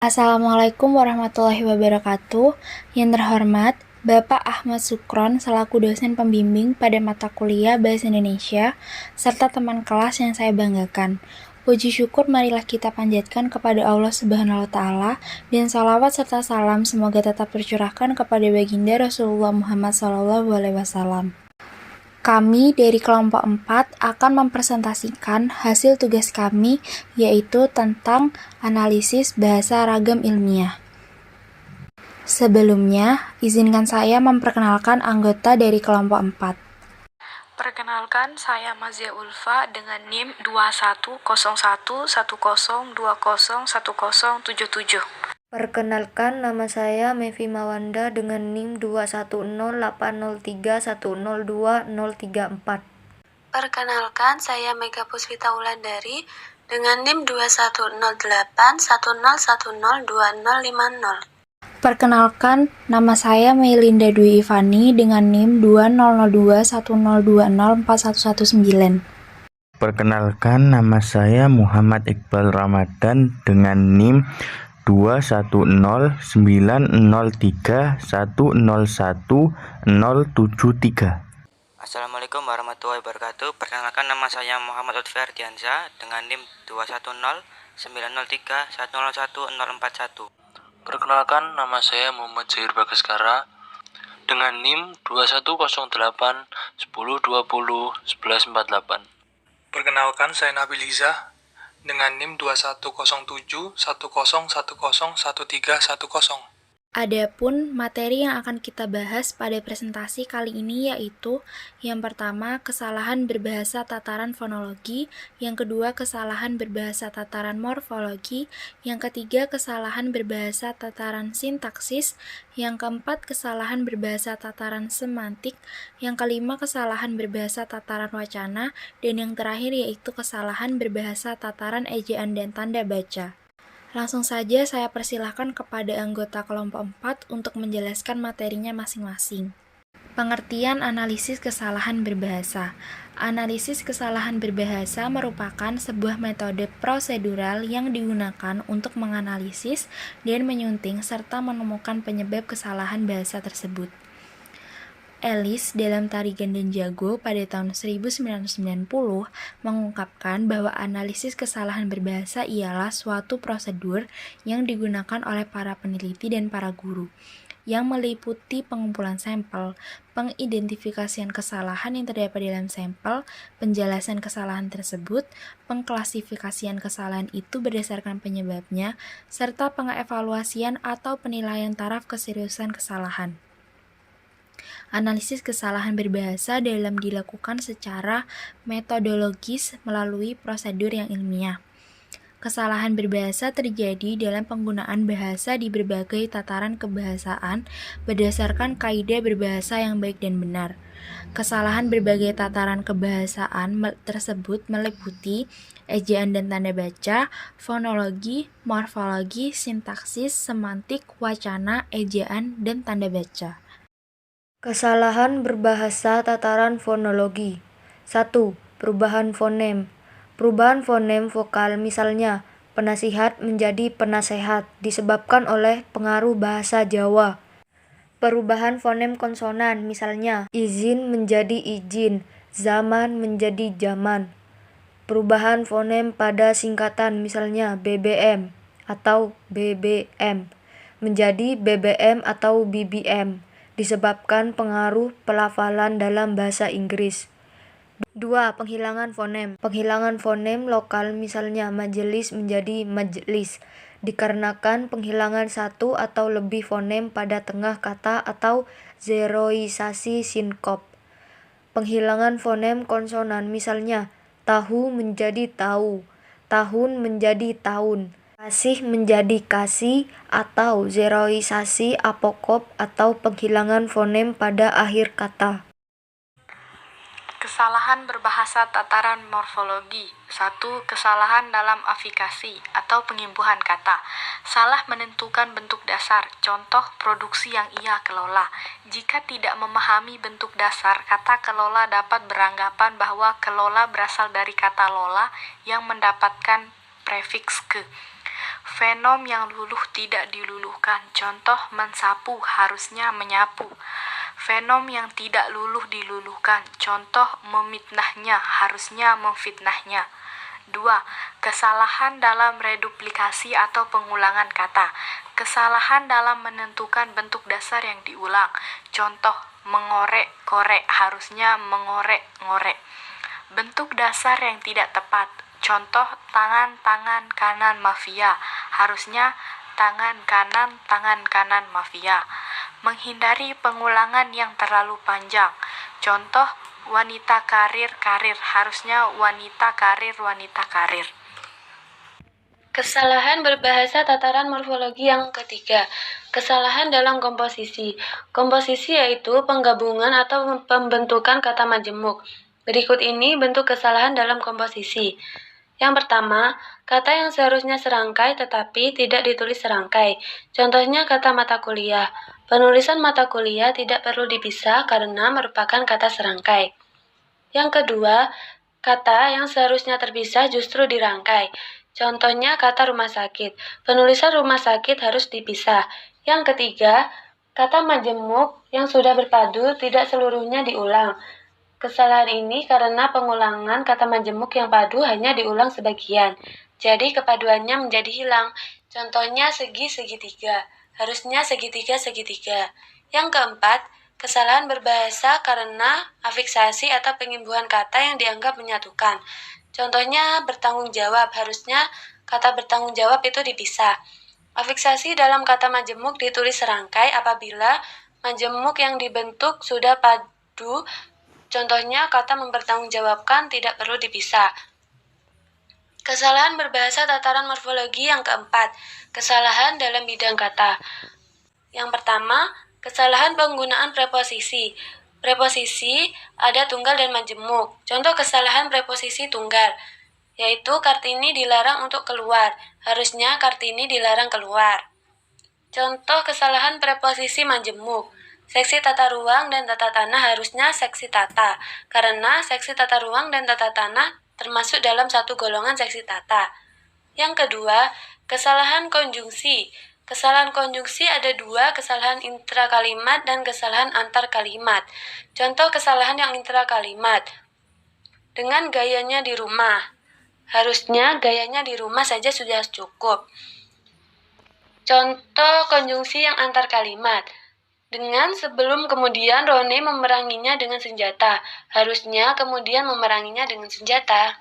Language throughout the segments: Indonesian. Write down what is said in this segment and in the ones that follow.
Assalamualaikum warahmatullahi wabarakatuh. Yang terhormat, Bapak Ahmad Sukron selaku dosen pembimbing pada mata kuliah Bahasa Indonesia, serta teman kelas yang saya banggakan. Puji syukur marilah kita panjatkan kepada Allah Subhanahu wa Ta'ala, dan salawat serta salam semoga tetap tercurahkan kepada baginda Rasulullah Muhammad SAW. Kami dari kelompok 4 akan mempresentasikan hasil tugas kami, yaitu tentang analisis bahasa ragam ilmiah. Sebelumnya, izinkan saya memperkenalkan anggota dari kelompok 4. Perkenalkan, saya Mazia Ulfa dengan NIM 21011020201077. Perkenalkan, nama saya Mevi Mawanda dengan NIM 2108031021034. Perkenalkan, saya Mega Puspita Wulandari dengan NIM 210810102050. Perkenalkan, nama saya Melinda Dwi Ivani dengan NIM 200210204119. Perkenalkan, nama saya Muhammad Iqbal Ramadan dengan NIM 2109031011073. Assalamualaikum warahmatullahi wabarakatuh. Perkenalkan, nama saya Muhammad Lutfi Ardiansyah dengan NIM 2109031011041. Perkenalkan, nama saya Muhammad Zahir Bagaskara dengan NIM 210810201148. Perkenalkan, saya Nabil Izzah dengan NIM 210710101310. Adapun materi yang akan kita bahas pada presentasi kali ini yaitu yang pertama, kesalahan berbahasa tataran fonologi, yang kedua, kesalahan berbahasa tataran morfologi, yang ketiga, kesalahan berbahasa tataran sintaksis, yang keempat, kesalahan berbahasa tataran semantik, yang kelima, kesalahan berbahasa tataran wacana, dan yang terakhir yaitu kesalahan berbahasa tataran ejaan dan tanda baca. Langsung saja saya persilahkan kepada anggota kelompok 4 untuk menjelaskan materinya masing-masing. Pengertian analisis kesalahan berbahasa. Analisis kesalahan berbahasa merupakan sebuah metode prosedural yang digunakan untuk menganalisis dan menyunting serta menemukan penyebab kesalahan bahasa tersebut. Ellis dalam Tarigan dan Jago pada tahun 1990 mengungkapkan bahwa analisis kesalahan berbahasa ialah suatu prosedur yang digunakan oleh para peneliti dan para guru, yang meliputi pengumpulan sampel, pengidentifikasian kesalahan yang terdapat dalam sampel, penjelasan kesalahan tersebut, pengklasifikasian kesalahan itu berdasarkan penyebabnya, serta pengevaluasian atau penilaian taraf keseriusan kesalahan. Analisis kesalahan berbahasa dalam dilakukan secara metodologis melalui prosedur yang ilmiah. Kesalahan berbahasa terjadi dalam penggunaan bahasa di berbagai tataran kebahasaan berdasarkan kaidah berbahasa yang baik dan benar. Kesalahan berbagai tataran kebahasaan tersebut meliputi ejaan dan tanda baca, fonologi, morfologi, sintaksis, semantik, wacana, ejaan, dan tanda baca. Kesalahan berbahasa tataran fonologi. 1. Perubahan fonem. Perubahan fonem vokal, misalnya penasihat menjadi penasehat, disebabkan oleh pengaruh bahasa Jawa. Perubahan fonem konsonan, misalnya izin menjadi izin, zaman menjadi zaman. Perubahan fonem pada singkatan, misalnya BBM atau BBM menjadi BBM atau BBM, disebabkan pengaruh pelafalan dalam bahasa Inggris. 2. Penghilangan fonem. Penghilangan fonem lokal, misalnya majelis menjadi majlis, dikarenakan penghilangan satu atau lebih fonem pada tengah kata atau zeroisasi sinkop. Penghilangan fonem konsonan, misalnya tahu menjadi tahu, tahun menjadi tahun, kasih menjadi kasih, atau zeroisasi apokop atau penghilangan fonem pada akhir kata. Kesalahan berbahasa tataran morfologi. 1. Kesalahan dalam afikasi atau pengimbuhan kata. Salah menentukan bentuk dasar, contoh produksi yang ia kelola. Jika tidak memahami bentuk dasar, kata kelola dapat beranggapan bahwa kelola berasal dari kata lola yang mendapatkan prefiks ke. Fenom yang luluh tidak diluluhkan, contoh mensapu harusnya menyapu. Fenom yang tidak luluh diluluhkan, contoh memfitnahnya harusnya memfitnahnya. 2. Kesalahan dalam reduplikasi atau pengulangan kata. Kesalahan dalam menentukan bentuk dasar yang diulang. Contoh, mengorek-korek harusnya mengorek-ngorek. Bentuk dasar yang tidak tepat. Contoh, tangan kanan mafia harusnya tangan kanan mafia. Menghindari pengulangan yang terlalu panjang. Contoh, wanita karir harusnya wanita karir. Kesalahan berbahasa tataran morfologi yang ketiga, kesalahan dalam komposisi. Komposisi yaitu penggabungan atau pembentukan kata majemuk. Berikut ini bentuk kesalahan dalam komposisi. Yang pertama, kata yang seharusnya serangkai tetapi tidak ditulis serangkai. Contohnya kata mata kuliah. Penulisan mata kuliah tidak perlu dipisah karena merupakan kata serangkai. Yang kedua, kata yang seharusnya terpisah justru dirangkai. Contohnya kata rumah sakit. Penulisan rumah sakit harus dipisah. Yang ketiga, kata majemuk yang sudah berpadu tidak seluruhnya diulang. Kesalahan ini karena pengulangan kata majemuk yang padu hanya diulang sebagian. Jadi kepaduannya menjadi hilang. Contohnya segi segitiga. Harusnya segitiga. Yang keempat, kesalahan berbahasa karena afiksasi atau pengimbuhan kata yang dianggap menyatukan. Contohnya bertanggung jawab, harusnya kata bertanggung jawab itu dipisah. Afiksasi dalam kata majemuk ditulis serangkai apabila majemuk yang dibentuk sudah padu. Contohnya kata mempertanggungjawabkan tidak perlu dipisah. Kesalahan berbahasa tataran morfologi yang keempat, kesalahan dalam bidang kata. Yang pertama, kesalahan penggunaan preposisi. Preposisi ada tunggal dan majemuk. Contoh kesalahan preposisi tunggal, yaitu Kartini dilarang untuk keluar. Harusnya Kartini dilarang keluar. Contoh kesalahan preposisi majemuk. Seksi tata ruang dan tata tanah harusnya seksi tata, karena seksi tata ruang dan tata tanah termasuk dalam satu golongan seksi tata. Yang kedua, kesalahan konjungsi. Kesalahan konjungsi ada dua, kesalahan intrakalimat dan kesalahan antar kalimat. Contoh kesalahan yang intrakalimat. Dengan gayanya di rumah. Harusnya gayanya di rumah saja sudah cukup. Contoh konjungsi yang antar kalimat. Dengan sebelum kemudian Rone memeranginya dengan senjata. Harusnya kemudian memeranginya dengan senjata.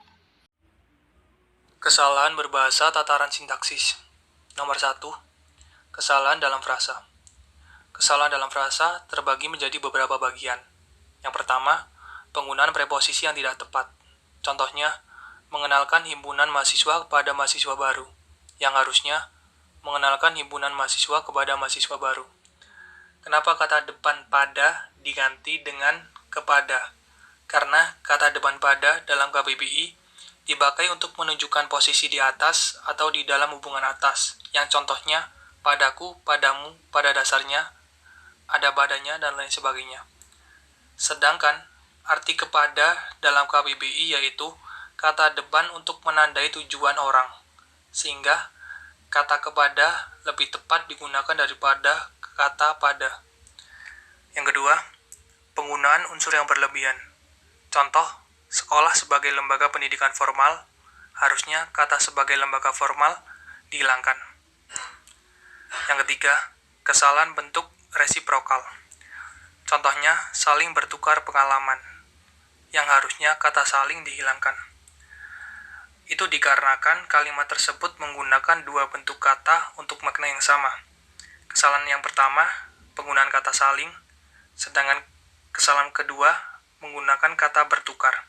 Kesalahan berbahasa tataran sintaksis. Nomor 1. Kesalahan dalam frasa. Kesalahan dalam frasa terbagi menjadi beberapa bagian. Yang pertama, penggunaan preposisi yang tidak tepat. Contohnya, mengenalkan himpunan mahasiswa kepada mahasiswa baru, yang harusnya mengenalkan himpunan mahasiswa kepada mahasiswa baru. Kenapa kata depan pada diganti dengan kepada? Karena kata depan pada dalam KBBI dipakai untuk menunjukkan posisi di atas atau di dalam hubungan atas, yang contohnya padaku, padamu, pada dasarnya, ada badannya, dan lain sebagainya. Sedangkan arti kepada dalam KBBI yaitu kata depan untuk menandai tujuan orang, sehingga kata kepada lebih tepat digunakan daripada kata pada. Yang kedua, penggunaan unsur yang berlebihan. Contoh, sekolah sebagai lembaga pendidikan formal, harusnya kata sebagai lembaga formal dihilangkan. Yang ketiga, kesalahan bentuk resiprokal. Contohnya, saling bertukar pengalaman, yang harusnya kata saling dihilangkan. Itu dikarenakan kalimat tersebut menggunakan dua bentuk kata untuk makna yang sama. Kesalahan yang pertama, penggunaan kata saling, sedangkan kesalahan kedua, menggunakan kata bertukar.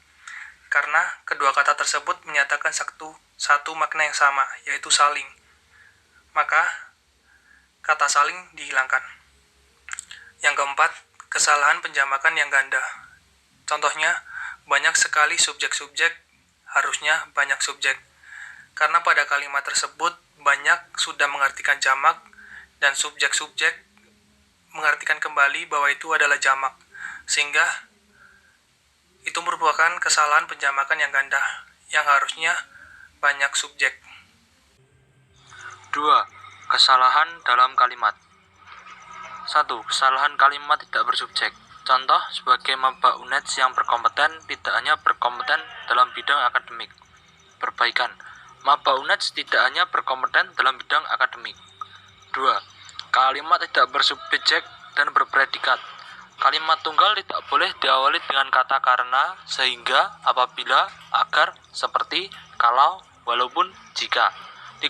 Karena kedua kata tersebut menyatakan satu makna yang sama, yaitu saling. Maka, kata saling dihilangkan. Yang keempat, kesalahan penjamakan yang ganda. Contohnya, banyak sekali subjek-subjek, harusnya banyak subjek. Karena pada kalimat tersebut, banyak sudah mengartikan jamak, dan subjek-subjek mengartikan kembali bahwa itu adalah jamak. Sehingga, itu merupakan kesalahan penjamakan yang ganda, yang harusnya banyak subjek. 2. Kesalahan dalam kalimat. 1. Kesalahan kalimat tidak bersubjek. Contoh, sebagai maba UNED yang berkompeten tidak hanya berkompeten dalam bidang akademik. Perbaikan. Maba UNED tidak hanya berkompeten dalam bidang akademik. 2. Kalimat tidak bersubjek dan berpredikat. Kalimat tunggal tidak boleh diawali dengan kata karena, sehingga, apabila, agar, seperti, kalau, walaupun, jika. 3.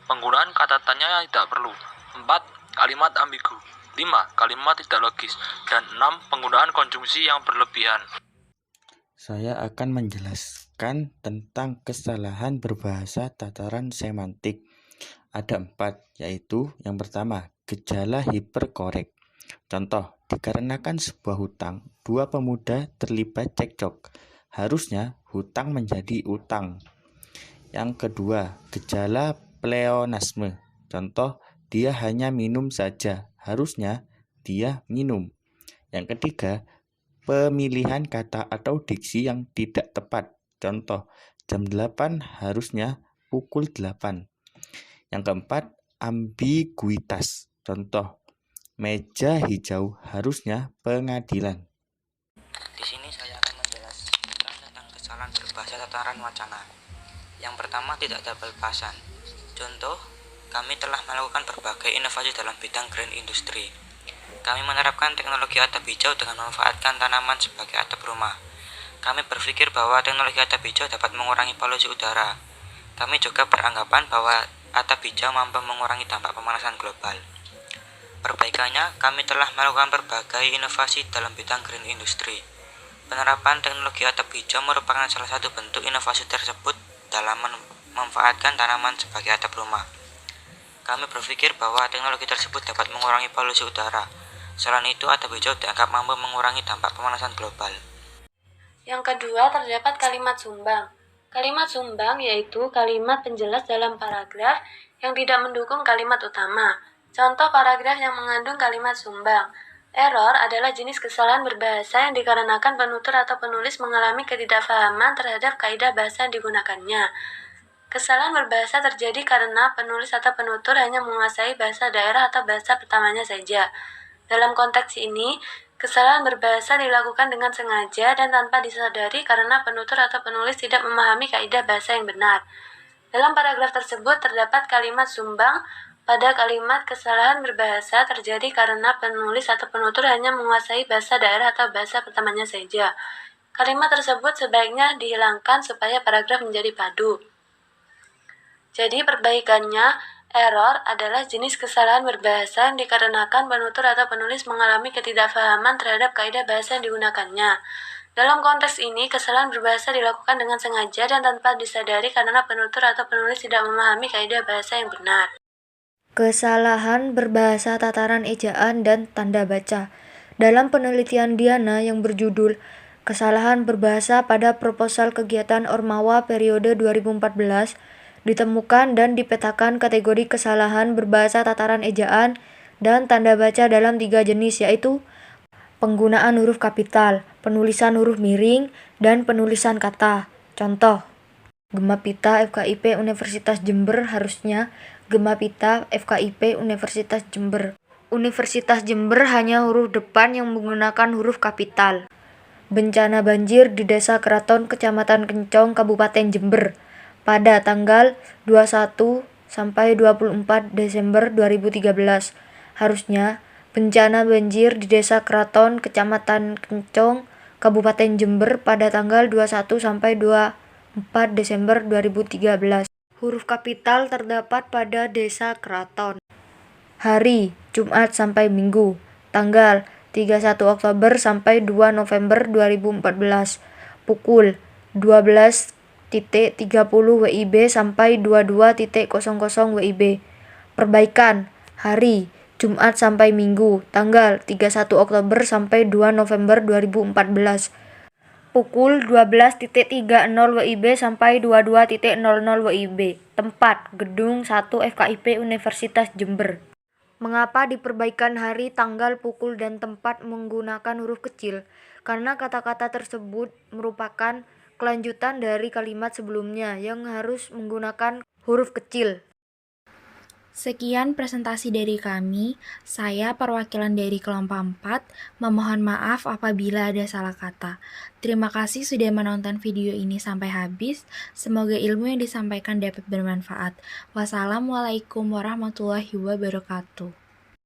Penggunaan kata tanya tidak perlu. 4. Kalimat ambigu. 5. Kalimat tidak logis. Dan 6. Penggunaan konjungsi yang berlebihan. Saya akan menjelaskan tentang kesalahan berbahasa tataran semantik. Ada 4, yaitu yang pertama, gejala hiperkorek. Contoh, dikarenakan sebuah hutang, dua pemuda terlibat cekcok. Harusnya hutang menjadi utang. Yang kedua, gejala pleonasme. Contoh, dia hanya minum saja. Harusnya dia minum. Yang ketiga, pemilihan kata atau diksi yang tidak tepat. Contoh, jam 8 harusnya pukul 8. Yang keempat, ambiguitas. Contoh, meja hijau harusnya pengadilan. Di sini saya akan menjelaskan tentang kesalahan berbahasa tataran wacana. Yang pertama, tidak ada balasan. Contoh, kami telah melakukan berbagai inovasi dalam bidang green industry. Kami menerapkan teknologi atap hijau dengan memanfaatkan tanaman sebagai atap rumah. Kami berpikir bahwa teknologi atap hijau dapat mengurangi polusi udara. Kami juga beranggapan bahwa atap hijau mampu mengurangi dampak pemanasan global. Perbaikannya, kami telah melakukan berbagai inovasi dalam bidang green industry. Penerapan teknologi atap hijau merupakan salah satu bentuk inovasi tersebut dalam memanfaatkan tanaman sebagai atap rumah. Kami berpikir bahwa teknologi tersebut dapat mengurangi polusi udara. Selain itu, atap hijau dianggap mampu mengurangi dampak pemanasan global. Yang kedua, terdapat kalimat sumbang. Kalimat sumbang yaitu kalimat penjelas dalam paragraf yang tidak mendukung kalimat utama. Contoh paragraf yang mengandung kalimat sumbang. Error adalah jenis kesalahan berbahasa yang dikarenakan penutur atau penulis mengalami ketidakfahaman terhadap kaidah bahasa yang digunakannya. Kesalahan berbahasa terjadi karena penulis atau penutur hanya menguasai bahasa daerah atau bahasa pertamanya saja. Dalam konteks ini, kesalahan berbahasa dilakukan dengan sengaja dan tanpa disadari karena penutur atau penulis tidak memahami kaidah bahasa yang benar. Dalam paragraf tersebut terdapat kalimat sumbang pada kalimat kesalahan berbahasa terjadi karena penulis atau penutur hanya menguasai bahasa daerah atau bahasa pertamanya saja. Kalimat tersebut sebaiknya dihilangkan supaya paragraf menjadi padu. Jadi perbaikannya, error adalah jenis kesalahan berbahasa yang dikarenakan penutur atau penulis mengalami ketidakfahaman terhadap kaidah bahasa yang digunakannya. Dalam konteks ini, kesalahan berbahasa dilakukan dengan sengaja dan tanpa disadari karena penutur atau penulis tidak memahami kaidah bahasa yang benar. Kesalahan berbahasa tataran ejaan dan tanda baca. Dalam penelitian Diana yang berjudul Kesalahan Berbahasa pada Proposal Kegiatan Ormawa Periode 2014, ditemukan dan dipetakan kategori kesalahan berbahasa tataran ejaan dan tanda baca dalam 3 jenis, yaitu penggunaan huruf kapital, penulisan huruf miring, dan penulisan kata. Contoh, Gemapita FKIP Universitas Jember harusnya Gemapita FKIP Universitas Jember. Universitas Jember hanya huruf depan yang menggunakan huruf kapital. Bencana banjir di Desa Keraton Kecamatan Kencong Kabupaten Jember pada tanggal 21 sampai 24 Desember 2013. Harusnya bencana banjir di Desa Keraton Kecamatan Kencong Kabupaten Jember pada tanggal 21 sampai 24 Desember 2013. Huruf kapital terdapat pada Desa Keraton. Hari Jumat sampai Minggu, tanggal 31 Oktober sampai 2 November 2014. Pukul 12.30 WIB sampai 22.00 WIB. Perbaikan hari Jumat sampai Minggu, tanggal 31 Oktober sampai 2 November 2014. Pukul 12.30 WIB sampai 22.00 WIB. Tempat Gedung 1 FKIP Universitas Jember. Mengapa diperbaikan hari, tanggal, pukul, dan tempat menggunakan huruf kecil? Karena kata-kata tersebut merupakan kelanjutan dari kalimat sebelumnya yang harus menggunakan huruf kecil. Sekian presentasi dari kami. Saya perwakilan dari kelompok 4, memohon maaf apabila ada salah kata. Terima kasih sudah menonton video ini sampai habis. Semoga ilmu yang disampaikan dapat bermanfaat. Wassalamualaikum warahmatullahi wabarakatuh.